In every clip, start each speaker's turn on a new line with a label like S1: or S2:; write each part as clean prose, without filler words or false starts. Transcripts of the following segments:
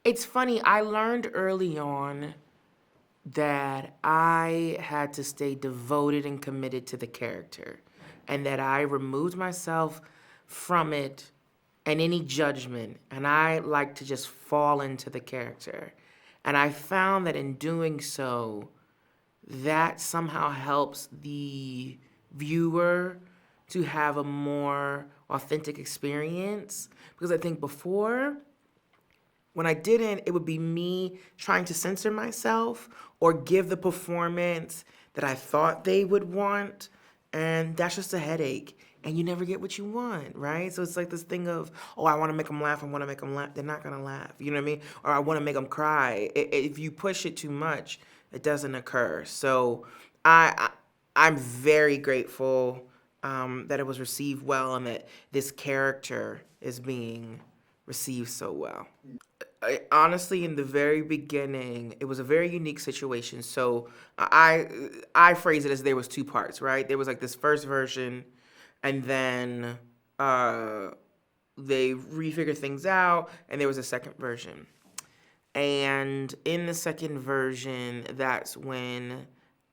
S1: It's funny, I learned early on that I had to stay devoted and committed to the character, and that I removed myself from it and any judgment, and I like to just fall into the character. And I found that in doing so, that somehow helps the viewer to have a more authentic experience. Because I think before, when I didn't, it would be me trying to censor myself or give the performance that I thought they would want. And that's just a headache. And you never get what you want, right? So it's like this thing of, oh, I want to make them laugh. I want to make them laugh. They're not going to laugh. You know what I mean? Or I want to make them cry. If you push it too much, it doesn't occur. So I, I'm very grateful that it was received well and that this character is being received so well. Honestly, in the very beginning, it was a very unique situation. So I phrase it as there was two parts, right? There was like this first version, and then uh, they refigured things out, and there was a second version. And in the second version, that's when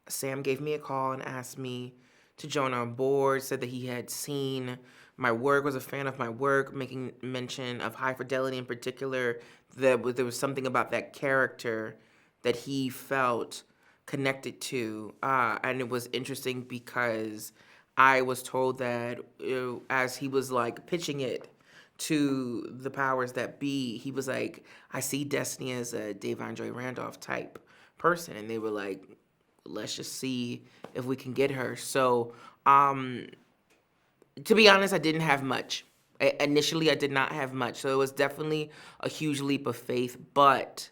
S1: Sam gave me a call and asked me to join on board, said that he had seen my work, was a fan of my work, making mention of High Fidelity in particular. That there was something about that character that he felt connected to. And it was interesting because I was told that as he was like pitching it to the powers that be, he was like, I see Destiny as a Dave Andre Randolph type person. And they were like, let's just see if we can get her. So, to be honest, I didn't have much. Initially, I did not have much. So it was definitely a huge leap of faith. But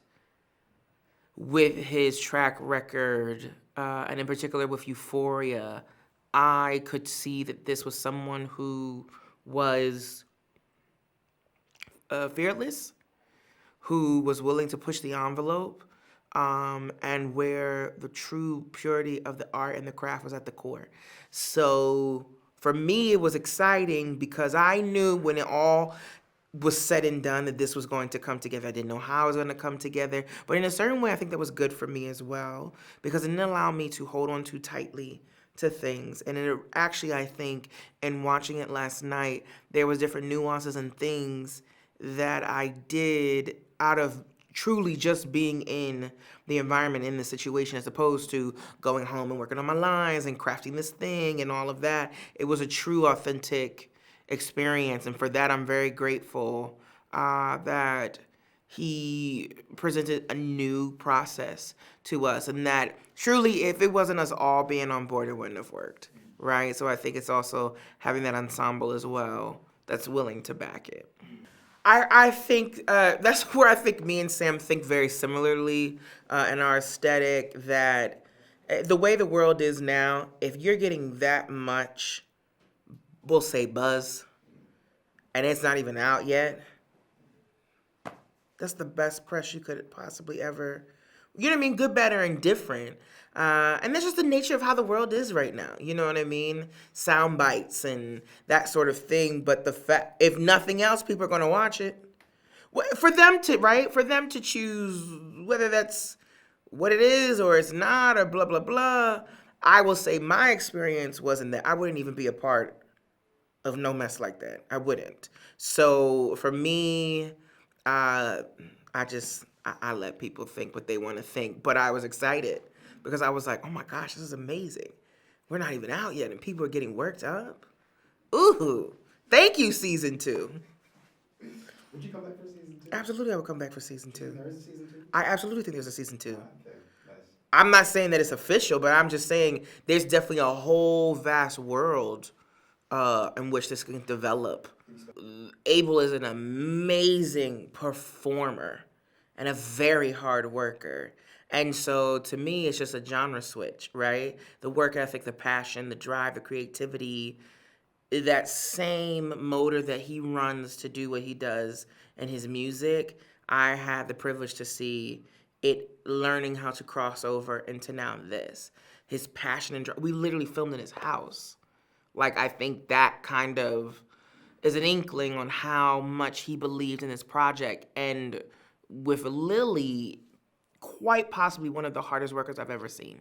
S1: with his track record, and in particular with Euphoria, I could see that this was someone who was fearless, who was willing to push the envelope, and where the true purity of the art and the craft was at the core. So for me, it was exciting because I knew when it all was said and done that this was going to come together. I didn't know how it was going to come together, but in a certain way, I think that was good for me as well because it didn't allow me to hold on too tightly to things. And it actually, I think, in watching it last night, there was different nuances and things that I did out of truly just being in the environment, in the situation, as opposed to going home and working on my lines and crafting this thing and all of that. It was a true, authentic experience. And for that, I'm very grateful that he presented a new process to us. And that truly, if it wasn't us all being on board, it wouldn't have worked. Right? So I think it's also having that ensemble as well that's willing to back it. I think that's where I think me and Sam think very similarly in our aesthetic. That the way the world is now, if you're getting that much, we'll say buzz, and it's not even out yet, that's the best press you could possibly ever, you know what I mean? Good, better, and different. And that's just the nature of how the world is right now. You know what I mean? Sound bites and that sort of thing. But the fact, if nothing else, people are going to watch it. For them to, right? For them to choose whether that's what it is or it's not or blah, blah, blah. I will say my experience wasn't that. I wouldn't even be a part of no mess like that. I wouldn't. So for me, uh, I let people think what they want to think. But I was excited because I was like, oh my gosh, this is amazing. We're not even out yet and people are getting worked up. Ooh, thank you, season two.
S2: Would you come back for season two?
S1: Absolutely, I would come back for season two.
S2: There is a season two?
S1: I absolutely think there's a season two.
S2: Okay, nice.
S1: I'm not saying that it's official, but I'm just saying there's definitely a whole vast world in which this can develop. Abel is an amazing performer and a very hard worker. And so to me, it's just a genre switch, right? The work ethic, the passion, the drive, the creativity, that same motor that he runs to do what he does in his music, I had the privilege to see it learning how to cross over into now this. His passion and we literally filmed in his house. Like, I think that kind of is an inkling on how much he believed in this project and with Lily, quite possibly one of the hardest workers I've ever seen.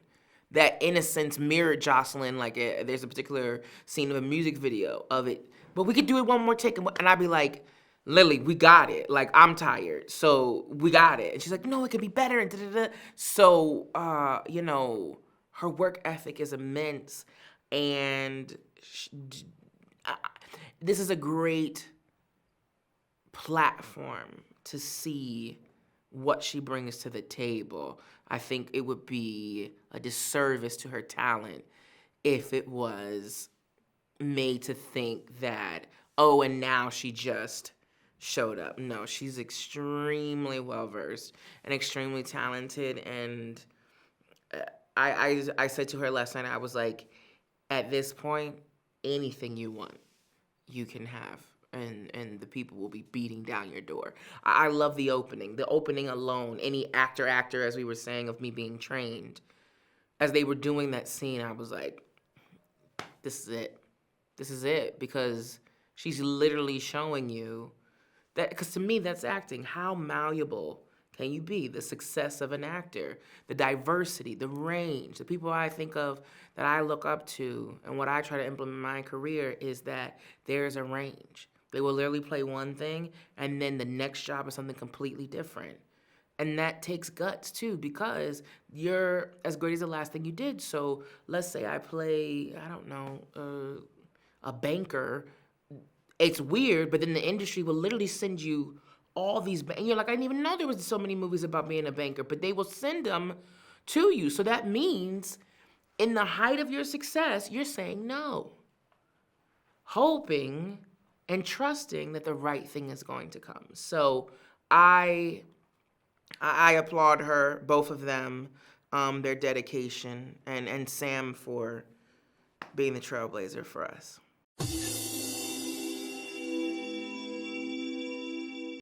S1: That, in a sense, mirrored Jocelyn. Like, there's a particular scene of a music video of it. But we could do it one more take. And I'd be like, Lily, we got it. Like, I'm tired, so we got it. And she's like, no, it could be better. And da-da-da. So, you know, her work ethic is immense. And this is a great platform to see what she brings to the table. I think it would be a disservice to her talent if it was made to think that, oh, and now she just showed up. No, she's extremely well-versed and extremely talented. And I said to her last night, I was like, at this point, anything you want, you can have. And the people will be beating down your door. I love the opening. The opening alone, any actor, as we were saying, of me being trained, as they were doing that scene, I was like, this is it. This is it. Because she's literally showing you that, because to me, that's acting. How malleable can you be? The success of an actor, the diversity, the range, the people I think of that I look up to, and what I try to implement in my career is that there's a range. They will literally play one thing, and then the next job is something completely different. And that takes guts, too, because you're as great as the last thing you did. So let's say I play, I don't know, a banker. It's weird, but then the industry will literally send you all these, and you're like, I didn't even know there was so many movies about being a banker, but they will send them to you. So that means in the height of your success, you're saying no, hoping and trusting that the right thing is going to come. So I applaud her, both of them, their dedication, and Sam for being the trailblazer for us.